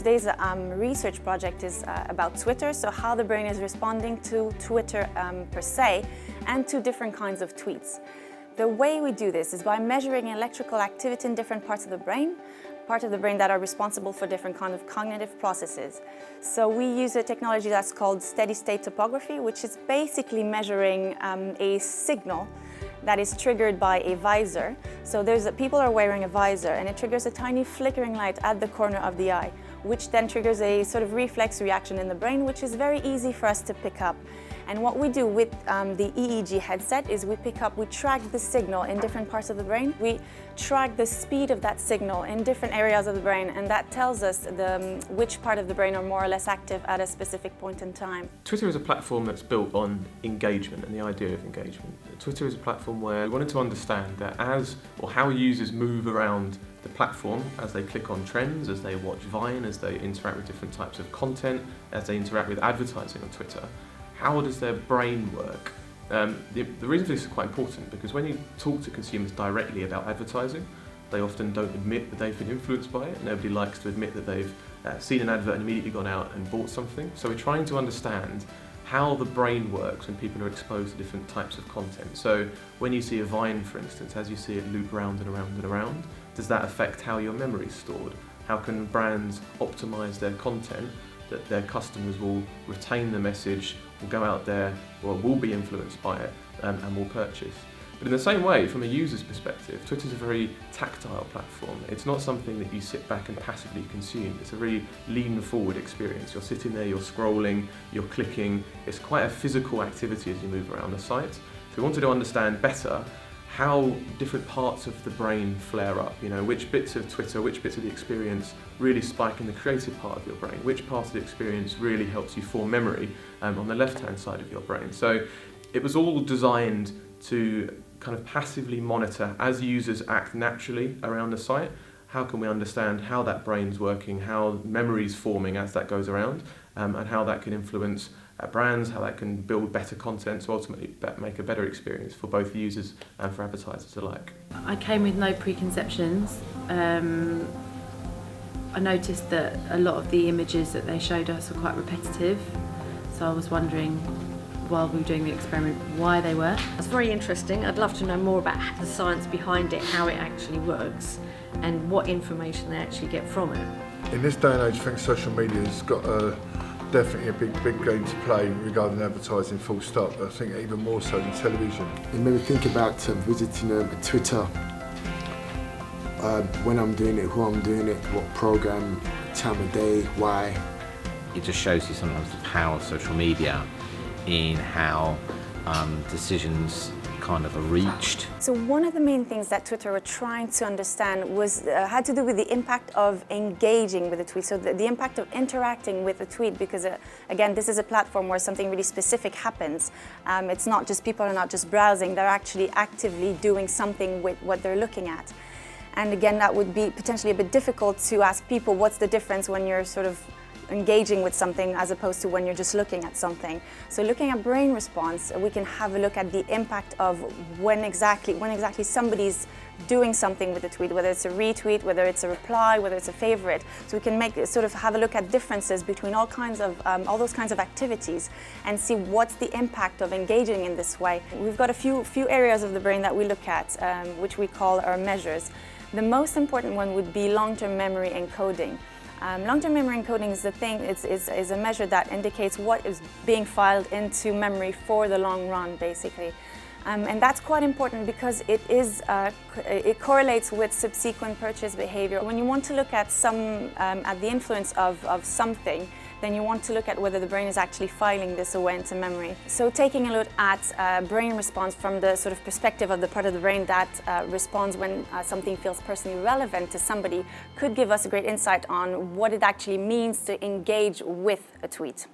today's research project is about Twitter, so how the brain is responding to Twitter per se, and to different kinds of tweets. The way we do this is by measuring electrical activity in different parts of the brain that are responsible for different kinds of cognitive processes. So we use a technology that's called steady-state topography, which is basically measuring a signal that is triggered by a visor. So people are wearing a visor and it triggers a tiny flickering light at the corner of the eye, which then triggers a sort of reflex reaction in the brain, which is very easy for us to pick up. And what we do with the EEG headset is we track the signal in different parts of the brain. We track the speed of that signal in different areas of the brain, and that tells us which part of the brain are more or less active at a specific point in time. Twitter is a platform that's built on engagement and the idea of engagement. Twitter is a platform where we wanted to understand that how users move around the platform as they click on trends, as they watch Vine, as they interact with different types of content, as they interact with advertising on Twitter. How does their brain work? The reason for this is quite important because when you talk to consumers directly about advertising, they often don't admit that they've been influenced by it. Nobody likes to admit that they've seen an advert and immediately gone out and bought something. So we're trying to understand how the brain works when people are exposed to different types of content. So when you see a Vine, for instance, as you see it loop round and around and around, does that affect how your memory is stored? How can brands optimize their content that their customers will retain the message, will go out there, or will be influenced by it, and will purchase? But in the same way, from a user's perspective, Twitter's a very tactile platform. It's not something that you sit back and passively consume. It's a really lean-forward experience. You're sitting there, you're scrolling, you're clicking. It's quite a physical activity as you move around the site. So we wanted to understand better how different parts of the brain flare up, which bits of Twitter, which bits of the experience really spike in the creative part of your brain, which part of the experience really helps you form memory on the left-hand side of your brain. So it was all designed to kind of passively monitor as users act naturally around the site. How can we understand how that brain's working, how memory's forming as that goes around, and how that can influence brands, how that can build better content to ultimately make a better experience for both users and for advertisers alike. I came with no preconceptions. I noticed that a lot of the images that they showed us were quite repetitive, so I was wondering, while we were doing the experiment, why they were. It's very interesting. I'd love to know more about the science behind it, how it actually works, and what information they actually get from it. In this day and age, I think social media's got definitely a big game to play regarding advertising, full stop. I think even more so than television. It made me think about visiting Twitter, when I'm doing it, who I'm doing it, what program, time of day, why. It just shows you sometimes the power of social media in how decisions kind of are reached. So one of the main things that Twitter were trying to understand had to do with the impact of engaging with a tweet, so the impact of interacting with a tweet, because again, this is a platform where something really specific happens. It's not just people are not just browsing, they're actually actively doing something with what they're looking at. And again, that would be potentially a bit difficult to ask people what's the difference when you're sort of engaging with something as opposed to when you're just looking at something. So looking at brain response, we can have a look at the impact of when exactly somebody's doing something with a tweet, whether it's a retweet, whether it's a reply, whether it's a favorite. So we can have a look at differences between all those kinds of activities and see what's the impact of engaging in this way. We've got a few areas of the brain that we look at, which we call our measures. The most important one would be long-term memory encoding. Long-term memory encoding is a measure that indicates what is being filed into memory for the long run, basically. And that's quite important because it correlates with subsequent purchase behavior. When you want to look at the influence of something, then you want to look at whether the brain is actually filing this away into memory. So taking a look at brain response from the sort of perspective of the part of the brain that responds when something feels personally relevant to somebody could give us a great insight on what it actually means to engage with a tweet.